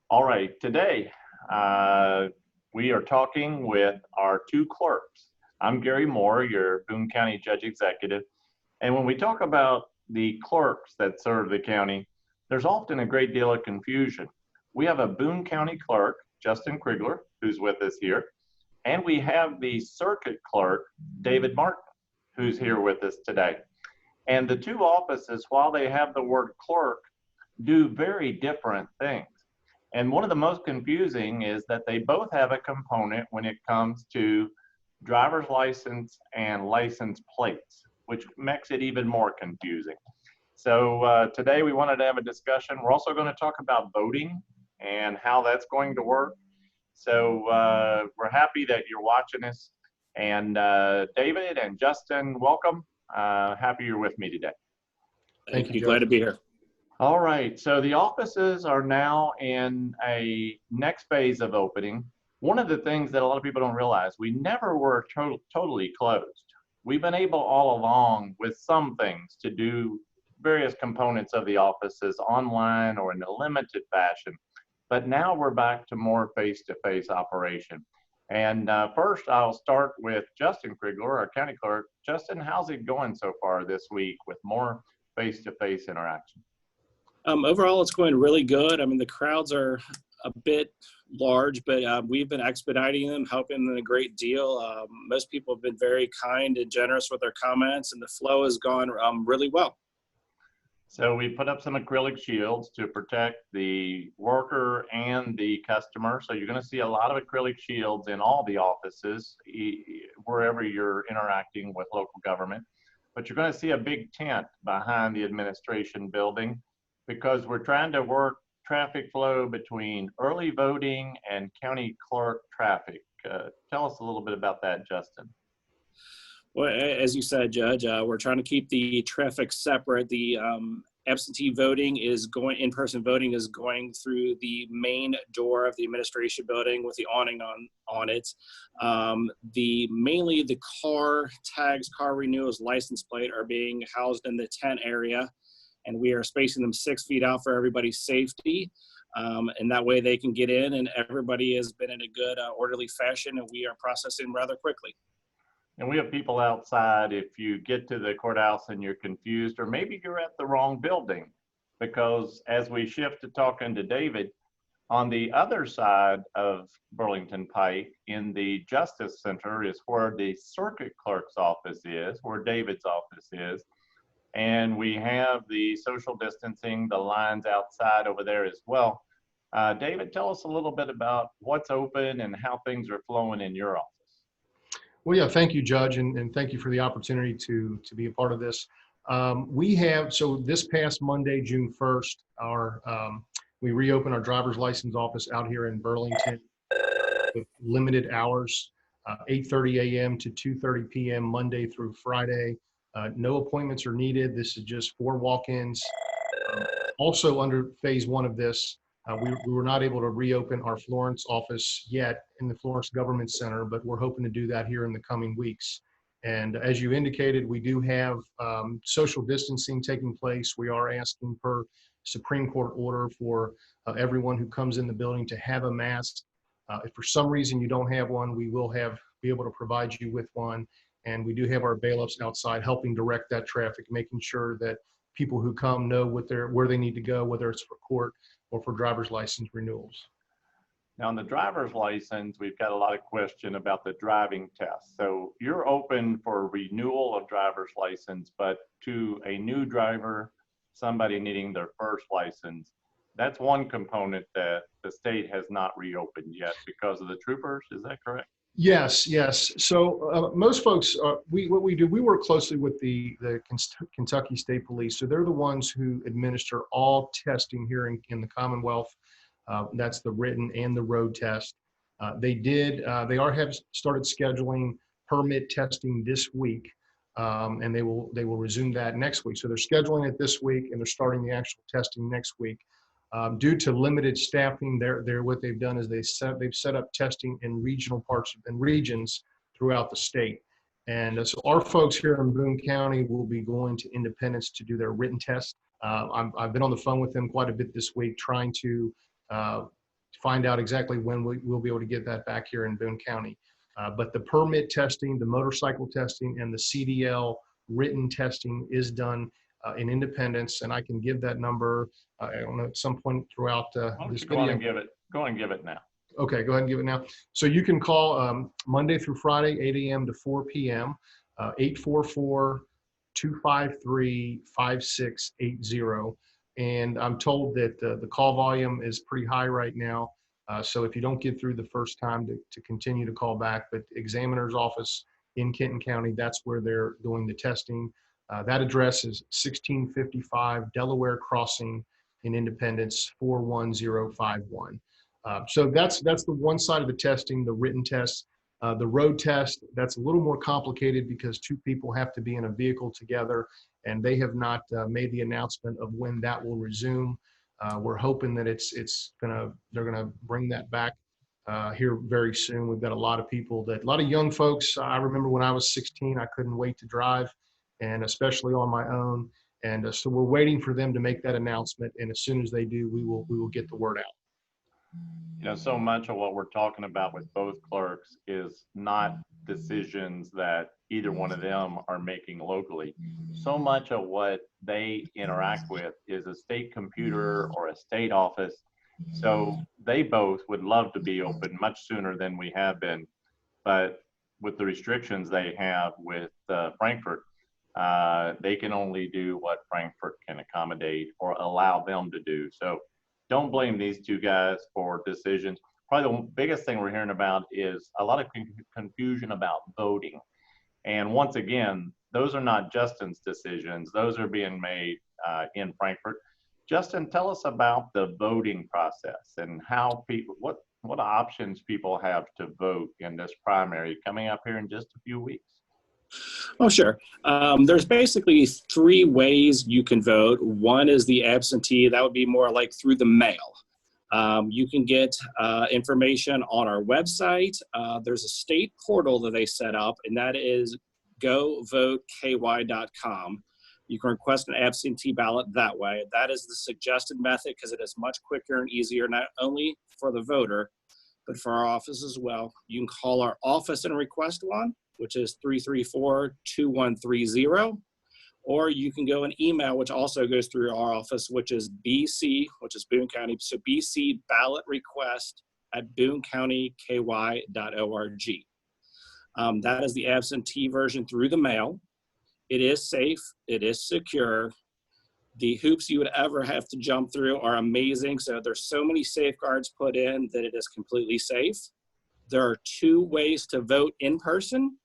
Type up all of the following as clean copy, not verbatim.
All right, today we are talking with our two clerks. I'm Gary Moore, your Boone County Judge Executive. And when we talk about the clerks that serve the county, there's often a great deal of confusion. We have a Boone County Clerk, Justin Crigler, who's with us here. And we have the Circuit Clerk, David Martin, who's here with us today. And the two offices, while they have the word clerk, do very different things. And one of the most confusing is that they both have a component when it comes to driver's license and license plates, which makes it even more confusing. So today we wanted to have a discussion. We're also going to talk about voting and how that's going to work. So we're happy that you're watching us. And David and Justin, welcome. Happy you're with me today. Thank you. Glad to be here. All right, so the offices are now in a next phase of opening. One of the things that a lot of people don't realize, we never were totally closed. We've been able all along with some things to do various components of the offices online or in a limited fashion, but now we're back to more face-to-face operation. And first, I'll start with Justin Crigler, our county clerk. Justin, how's it going so far this week with more face-to-face interaction? Overall, it's going really good. I mean, the crowds are a bit large, but we've been expediting them, helping them a great deal. Most people have been very kind and generous with their comments, and the flow has gone really well. So we put up some acrylic shields to protect the worker and the customer. So you're going to see a lot of acrylic shields in all the offices, wherever you're interacting with local government. But you're going to see a big tent behind the administration building, because we're trying to work traffic flow between early voting and county clerk traffic. Tell us a little bit about that, Justin. Well, as you said, Judge, we're trying to keep the traffic separate. The absentee voting is going, in-person voting is going through the main door of the administration building with the awning on it. Mainly the car tags, car renewals, license plate are being housed in the tent area. And we are spacing them 6 feet out for everybody's safety. And that way they can get in, and everybody has been in a good orderly fashion, and we are processing rather quickly. And we have people outside if you get to the courthouse and you're confused, or maybe you're at the wrong building, because as we shift to talking to David, on the other side of Burlington Pike in the Justice Center is where the Circuit Clerk's office is, where David's office is. And we have the social distancing, the lines outside over there as well. David, tell us a little bit about what's open and how things are flowing in your office. Well, yeah, thank you, Judge, and thank you for the opportunity to be a part of this. So this past Monday, June 1st, we reopened our driver's license office out here in Burlington with limited hours, 8:30 a.m. to 2:30 p.m. Monday through Friday. No appointments are needed. This is just 4 walk-ins. Also under phase 1 of this, we were not able to reopen our Florence office yet in the Florence Government Center, but we're hoping to do that here in the coming weeks. And as you indicated, we do have social distancing taking place. We are asking per Supreme Court order for everyone who comes in the building to have a mask. If for some reason you don't have one, we will be able to provide you with one. And we do have our bailiffs outside helping direct that traffic, making sure that people who come know where they need to go, whether it's for court or for driver's license renewals. Now, on the driver's license, we've got a lot of question about the driving test. So you're open for renewal of driver's license, but to a new driver, somebody needing their first license, that's one component that the state has not reopened yet because of the troopers. Is that correct? Yes. So most folks, what we do, we work closely with the Kentucky State Police. So they're the ones who administer all testing here in the Commonwealth. That's the written and the road test. They have started scheduling permit testing this week, and they will resume that next week. So they're scheduling it this week, and they're starting the actual testing next week. Due to limited staffing, what they've done is they've set up testing in regional parts and regions throughout the state. And so our folks here in Boone County will be going to Independence to do their written test. I've been on the phone with them quite a bit this week, trying to find out exactly when we'll be able to get that back here in Boone County. But the permit testing, the motorcycle testing, and the CDL written testing is done in Independence, and I can give that number. I don't know, at some point throughout this Go on video. and give it. Go on and give it now. Okay, go ahead and give it now. So you can call Monday through Friday, 8 a.m. to 4 p.m., 844-253-5680. And I'm told that the call volume is pretty high right now. So if you don't get through the first time, to continue to call back. But examiner's office in Kenton County, that's where they're doing the testing. That address is 1655 Delaware Crossing in Independence, 41051. So that's the one side of the testing, the written test. The road test, that's a little more complicated because two people have to be in a vehicle together, and they have not made the announcement of when that will resume. We're hoping that they're gonna bring that back here very soon. We've got a lot of young folks. I remember when I was 16, I couldn't wait to drive, and especially on my own. And so we're waiting for them to make that announcement, and as soon as they do, we will get the word out. You know, so much of what we're talking about with both clerks is not decisions that either one of them are making locally. So much of what they interact with is a state computer or a state office. So they both would love to be open much sooner than we have been. But with the restrictions they have with Frankfort, they can only do what Frankfort can accommodate or allow them to do. So don't blame these two guys for decisions. Probably the biggest thing we're hearing about is a lot of confusion about voting. And once again, those are not Justin's decisions. Those are being made in Frankfort. Justin, tell us about the voting process and how people, what options people have to vote in this primary coming up here in just a few weeks. Oh, sure. There's basically three ways you can vote. One is the absentee. That would be more like through the mail. You can get information on our website. There's a state portal that they set up, and that is govoteky.com. You can request an absentee ballot that way. That is the suggested method because it is much quicker and easier, not only for the voter, but for our office as well. You can call our office and request one, which is 334-2130, or you can go and email, which also goes through our office, which is BC, which is Boone County, so BC ballot request at boonecountyky.org. That is the absentee version through the mail. It is safe, it is secure. The hoops you would ever have to jump through are amazing, so there's so many safeguards put in that it is completely safe. There are two ways to vote in person.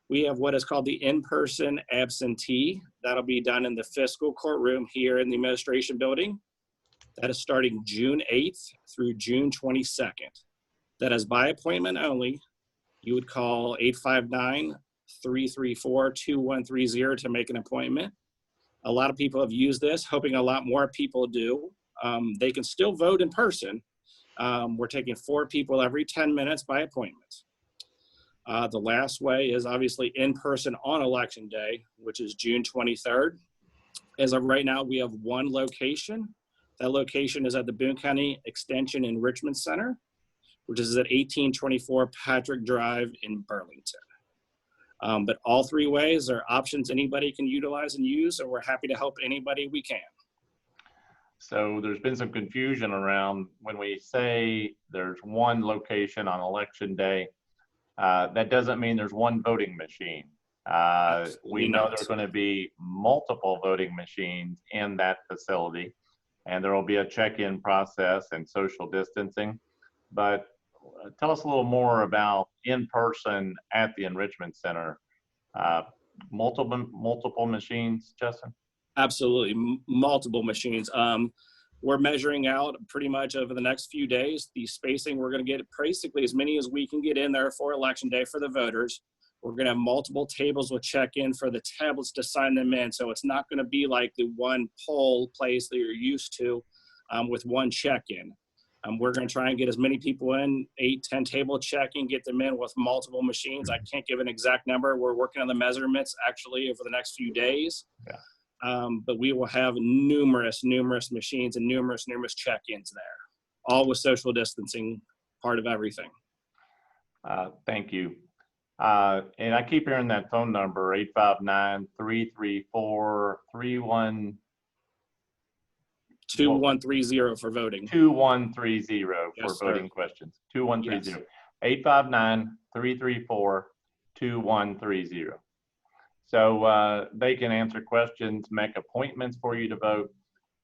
We have what is called the in-person absentee. That'll be done in the fiscal courtroom here in the administration building. That is starting June 8th through June 22nd. That is by appointment only. You would call 859-334-2130 to make an appointment. A lot of people have used this, hoping a lot more people do. They can still vote in person. We're taking 4 people every 10 minutes by appointment. The last way is obviously in person on election day, which is June 23rd. As of right now, we have one location. That location is at the Boone County Extension Enrichment Center, which is at 1824 Patrick Drive in Burlington. But all three ways are options anybody can utilize and use, and we're happy to help anybody we can. So there's been some confusion around when we say there's one location on election day. That doesn't mean there's one voting machine. We know there's going to be multiple voting machines in that facility, and there will be a check-in process and social distancing. But tell us a little more about in person at the Enrichment Center. Multiple machines, Justin? Absolutely, multiple machines. We're measuring out pretty much over the next few days the spacing. We're going to get basically as many as we can get in there for election day for the voters. We're going to have multiple tables with check-in for the tablets to sign them in. So it's not going to be like the one poll place that you're used to with one check-in. We're going to try and get as many people in, 8-10 table check-in, get them in with multiple machines. I can't give an exact number. We're working on the measurements actually over the next few days. Yeah. But we will have numerous machines and numerous check-ins there. all with social distancing part of everything. Thank you. And I keep hearing that phone number, 859-334-2130 for voting. 2130 for Yes, voting sir. questions. 2130. Yes. 859-334-2130. So they can answer questions, make appointments for you to vote.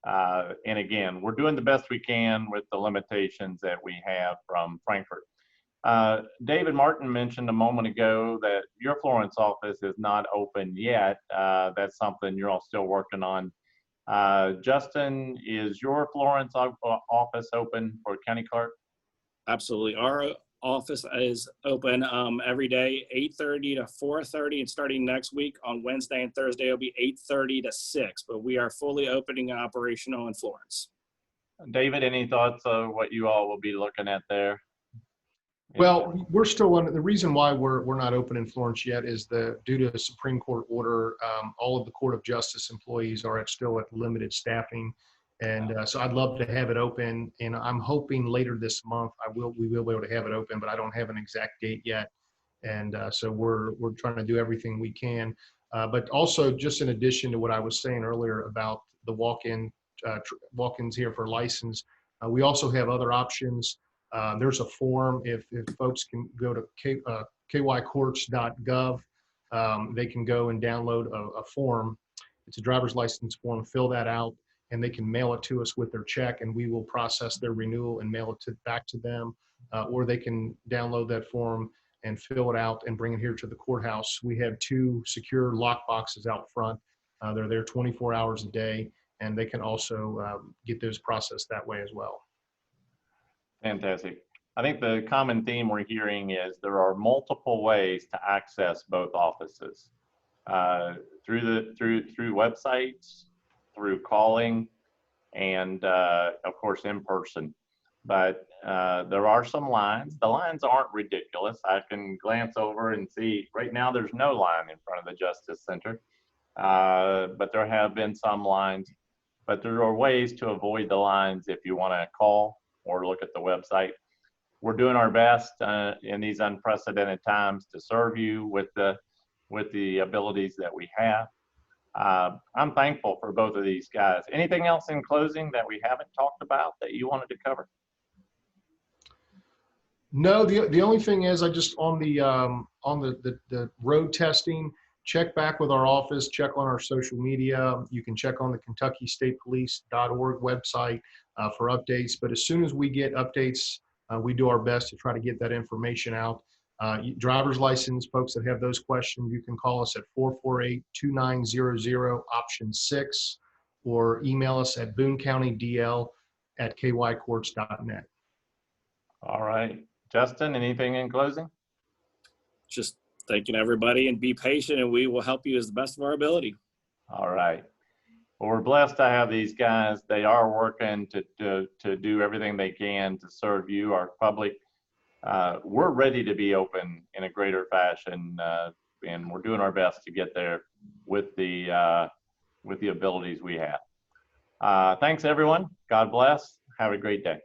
And again, we're doing the best we can with the limitations that we have from Frankfurt. David Martin mentioned a moment ago that your Florence office is not open yet. That's something you're all still working on. Justin, is your Florence office open for County Clerk? Absolutely. Our office is open every day, 8:30 to 4:30, and starting next week on Wednesday and Thursday, it'll be 8:30 to 6, but we are fully opening and operational in Florence. David, any thoughts of what you all will be looking at there? Well, we're still under, the reason why we're not open in Florence yet is due to a Supreme Court order, all of the Court of Justice employees are still at limited staffing. And so I'd love to have it open, and I'm hoping later this month we will be able to have it open, but I don't have an exact date yet. And so we're trying to do everything we can. But also, just in addition to what I was saying earlier about the walk-ins here for license, we also have other options. There's a form, if folks can go to kycourts.gov, they can go and download a form. It's a driver's license form, fill that out, and they can mail it to us with their check, and we will process their renewal and mail it back to them. Or they can download that form and fill it out and bring it here to the courthouse. We have 2 secure lock boxes out front. They're there 24 hours a day, and they can also get those processed that way as well. Fantastic. I think the common theme we're hearing is there are multiple ways to access both offices, through websites, through calling, and of course in person. But there are some lines. The lines aren't ridiculous. I can glance over and see right now there's no line in front of the Justice Center, but there have been some lines. But there are ways to avoid the lines if you want to call or look at the website. We're doing our best in these unprecedented times to serve you with the abilities that we have. I'm thankful for both of these guys. Anything else in closing that we haven't talked about that you wanted to cover? No, the only thing is I just on the road testing, check back with our office, check on our social media. You can check on the KentuckyStatePolice.org website for updates. But as soon as we get updates, we do our best to try to get that information out. Driver's license, folks that have those questions, you can call us at 448-2900 option 6, or email us at boonecountydl@kycourts.net. All right. Justin, anything in closing? Just thanking everybody, and be patient, and we will help you as the best of our ability. All right. Well, we're blessed to have these guys. They are working to do everything they can to serve you, our public. We're ready to be open in a greater fashion, and we're doing our best to get there with the abilities we have. Thanks, everyone. God bless. Have a great day.